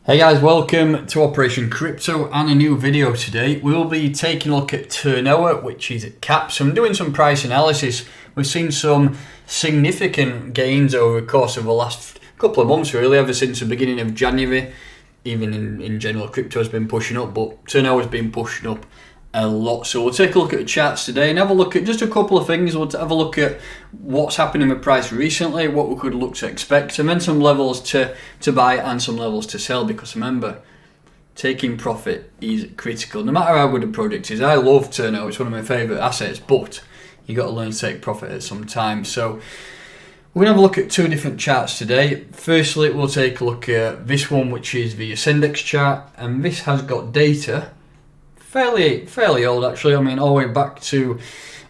Hey guys, welcome to Operation Crypto and a new video today. We'll be taking a look at Ternoa, which is at caps. I'm doing some price analysis. We've seen some significant gains over the course of the last couple of months, really, ever since the beginning of January. Even in general, crypto has been pushing up, but Ternoa has been pushing up a lot. So we'll take a look at the charts today and have a look at just a couple of things. We'll have a look at what's happening with price recently, what we could look to expect, and then some levels to buy and some levels to sell, because remember, taking profit is critical. No matter how good a project is, I love Ternoa, it's one of my favourite assets, but you got to learn to take profit at some time. So we're going to have a look at two different charts today. Firstly, we'll take a look at this one, which is the Ascendex chart, and this has got data fairly old, actually. I mean, all the way back to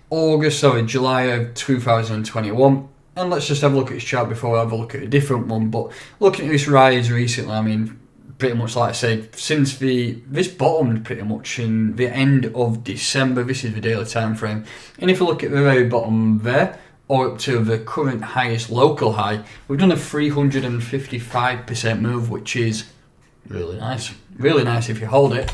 July of 2021. And let's just have a look at this chart before we have a look at a different one. But looking at this rise recently, I mean, pretty much like I said, since this bottomed pretty much in the end of December. This is the daily time frame. And if you look at the very bottom there, or up to the current highest local high, we've done a 355% move, which is really nice. Really nice if you hold it.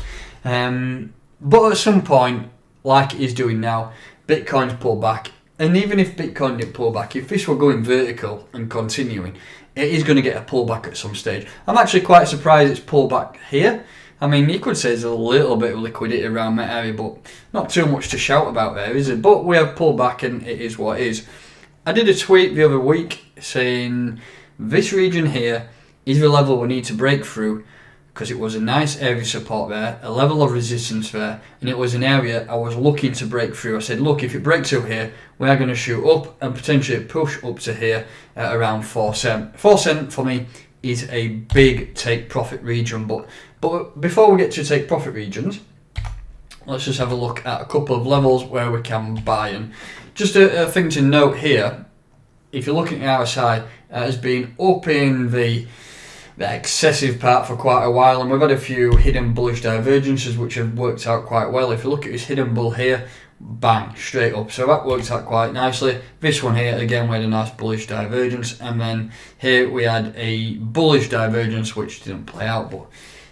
But at some point, like it is doing now, Bitcoin's pulled back. And even if Bitcoin didn't pull back, if this were going vertical and continuing, it is going to get a pullback at some stage. I'm actually quite surprised it's pulled back here. I mean, you could say there's a little bit of liquidity around that area, but not too much to shout about there, is it? But we have pulled back and it is what it is. I did a tweet the other week saying this region here is the level we need to break through, because it was a nice area of support there, a level of resistance there, and it was an area I was looking to break through. I said, look, if it breaks through here, we are going to shoot up and potentially push up to here at around 4 cent. 4 cent for me is a big take profit region. But before we get to take profit regions, let's just have a look at a couple of levels where we can buy. And just a thing to note here, if you're looking at RSI, it has been up in the excessive part for quite a while, and we've had a few hidden bullish divergences which have worked out quite well. If you look at this hidden bull here, bang, straight up, so that worked out quite nicely. This one here, again, we had a nice bullish divergence, and then here we had a bullish divergence which didn't play out, but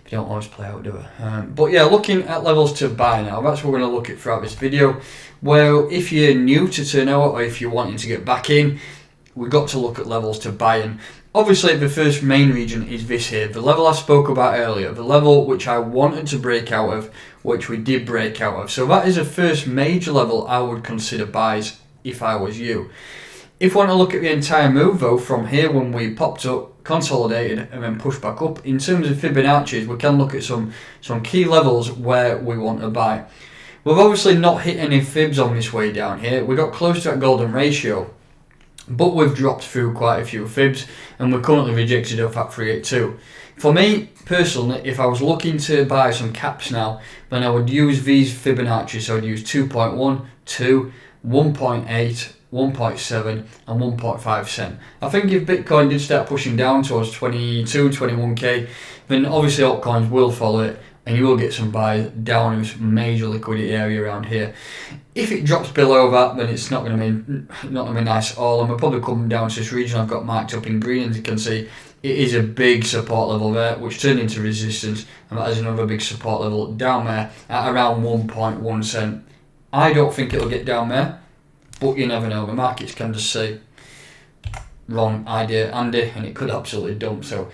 they don't always play out, do they? But yeah, looking at levels to buy now, that's what we're going to look at throughout this video. Well, if you're new to Ternoa, or if you're wanting to get back in, we've got to look at levels to buy in. Obviously, the first main region is this here, the level I spoke about earlier, the level which I wanted to break out of, which we did break out of. So that is the first major level I would consider buys if I was you. If you want to look at the entire move, though, from here when we popped up, consolidated, and then pushed back up, in terms of Fibonacci's, we can look at some key levels where we want to buy. We've obviously not hit any fibs on this way down here. We got close to that golden ratio, but we've dropped through quite a few fibs, and we're currently rejected off at 382. For me, personally, if I was looking to buy some caps now, then I would use these Fibonacci. So I'd use 2.1, 2, 1.8, 1.7 and 1.5 cent. I think if Bitcoin did start pushing down towards 22, 21k, then obviously altcoins will follow it, and you will get some buys down in this major liquidity area around here. If it drops below that, then it's not going to be nice at all, and we're probably coming down to this region I've got marked up in green. As you can see, it is a big support level there, which turned into resistance, and that is another big support level down there at around 1.1 cent. I don't think it'll get down there, but you never know. The markets can just say, wrong idea, Andy, and it could absolutely dump. So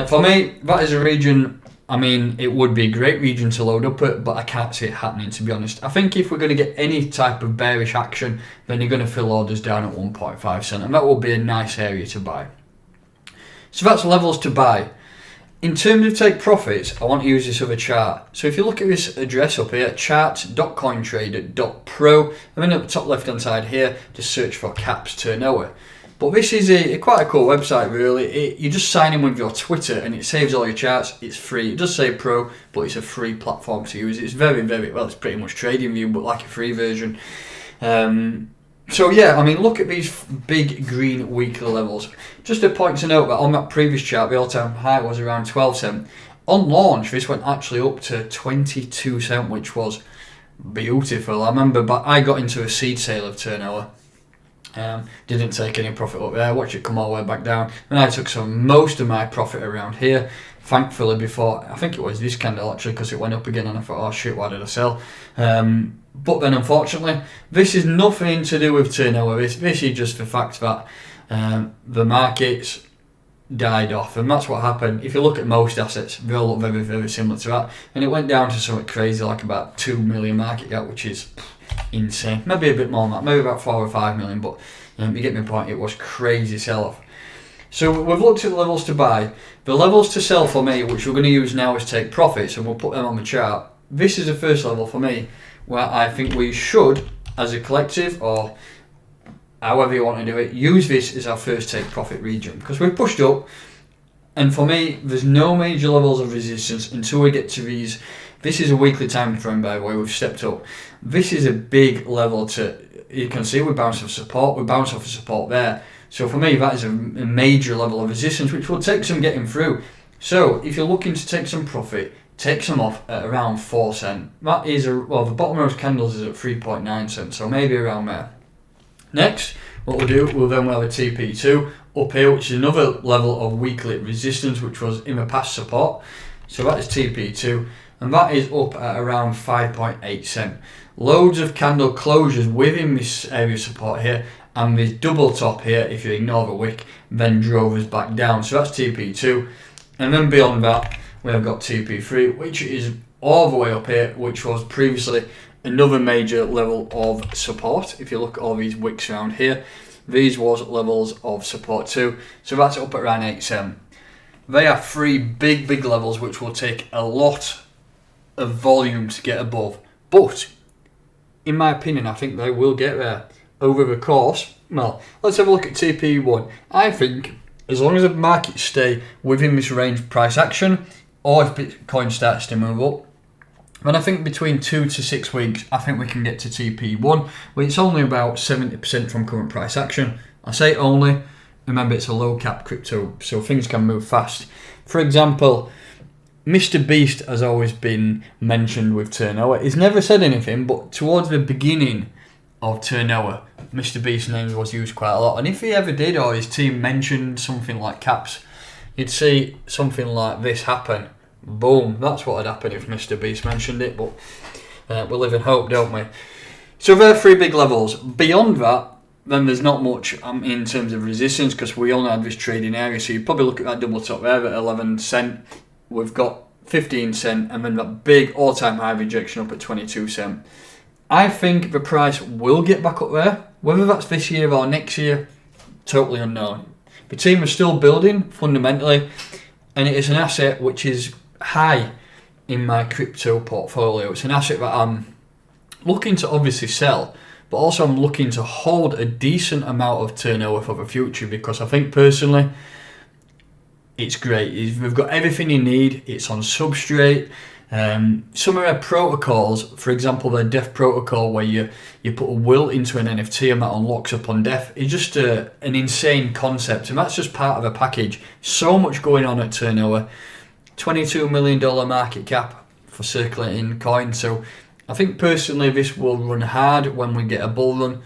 for me, that is a region. I mean, it would be a great region to load up at, but I can't see it happening, to be honest. I think if we're going to get any type of bearish action, then you're going to fill orders down at 1.5 cent, and that will be a nice area to buy. So that's levels to buy. In terms of take profits, I want to use this other chart. So if you look at this address up here, chart.cointrader.pro, and then at the top left hand side here, just search for caps Ternoa. But this is quite a cool website, really. You just sign in with your Twitter and it saves all your charts. It's free. It does say pro, but it's a free platform to use. It's very, very, well, it's pretty much TradingView, but like a free version. So yeah, I mean, look at these big green weekly levels. Just a point to note that on that previous chart, the all-time high was around 12 cent. On launch, this went actually up to 22 cent, which was beautiful. I remember, but I got into a seed sale of Ternoa. Didn't take any profit up there, watch it come all the way back down, and I took most of my profit around here, thankfully before, I think it was this candle actually, because it went up again and I thought, oh shit, why did I sell? But then unfortunately, this is nothing to do with Ternoa. This is just the fact that the markets died off, and that's what happened. If you look at most assets, they all look very, very similar to that, and it went down to something crazy like about 2 million market cap, which is insane. Maybe a bit more than that, maybe about 4 or 5 million, but you get my point. It was crazy sell-off. So we've looked at the levels to buy. The levels to sell for me, which we're going to use now, is take profits, and we'll put them on the chart. This is the first level for me where I think we should, as a collective, or however you want to do it, use this as our first take profit region, because we've pushed up, and for me there's no major levels of resistance until we get to these. This is a weekly time frame, by the way. We've stepped up. This is a big level to, you can see we bounce off support, we bounce off a support there. So for me that is a major level of resistance which will take some getting through. So if you're looking to take some profit, take some off at around 4 cents. That is the bottom of those candles is at 3.9 cents, so maybe around there. Next, what we'll do, we'll have a TP2 up here, which is another level of weekly resistance, which was in the past support. So that is TP2, and that is up at around 5.8 cents. Loads of candle closures within this area of support here, and this double top here, if you ignore the wick, then drove us back down. So that's TP2, and then beyond that, we have got TP3, which is all the way up here, which was previously another major level of support. If you look at all these wicks around here, these was levels of support too. So that's up at around 8 cents. They are 3 big levels which will take a lot of volume to get above. But in my opinion, I think they will get there over the course. Well, let's have a look at TP1. I think as long as the markets stay within this range of price action, or if Bitcoin starts to move up, then I think between 2 to 6 weeks, I think we can get to TP1, but it's only about 70% from current price action. I say only, remember it's a low cap crypto, so things can move fast. For example, Mr. Beast has always been mentioned with Ternoa. He's never said anything, but towards the beginning of Ternoa, Mr. Beast's name was used quite a lot. And if he ever did, or his team mentioned something like caps, you'd see something like this happen. Boom, that's what would happen if Mr. Beast mentioned it, but we live in hope, don't we? So there are 3 big levels. Beyond that, then there's not much in terms of resistance, because we only have this trading area. So you probably look at that double top there at 11 cents. We've got 15 cents, and then that big all-time high rejection up at 22 cents. I think the price will get back up there. Whether that's this year or next year, totally unknown. The team is still building fundamentally, and it is an asset which is high in my crypto portfolio. It's an asset that I'm looking to obviously sell, but also I'm looking to hold a decent amount of turnover for the future, because I think personally it's great. We've got everything you need. It's on substrate. Some of their protocols, for example, their death protocol, where you put a will into an NFT and that unlocks upon death, is just an insane concept, and that's just part of a package. So much going on at Ternoa. $22 million market cap for circulating coins. So I think personally this will run hard when we get a bull run.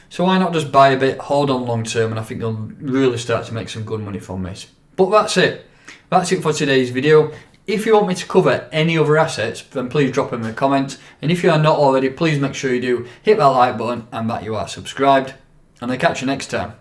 So why not just buy a bit, hold on long term, and I think they'll really start to make some good money from this. But that's it. That's it for today's video. If you want me to cover any other assets, then please drop them in the comments. And if you are not already, please make sure you do hit that like button and that you are subscribed. And I'll catch you next time.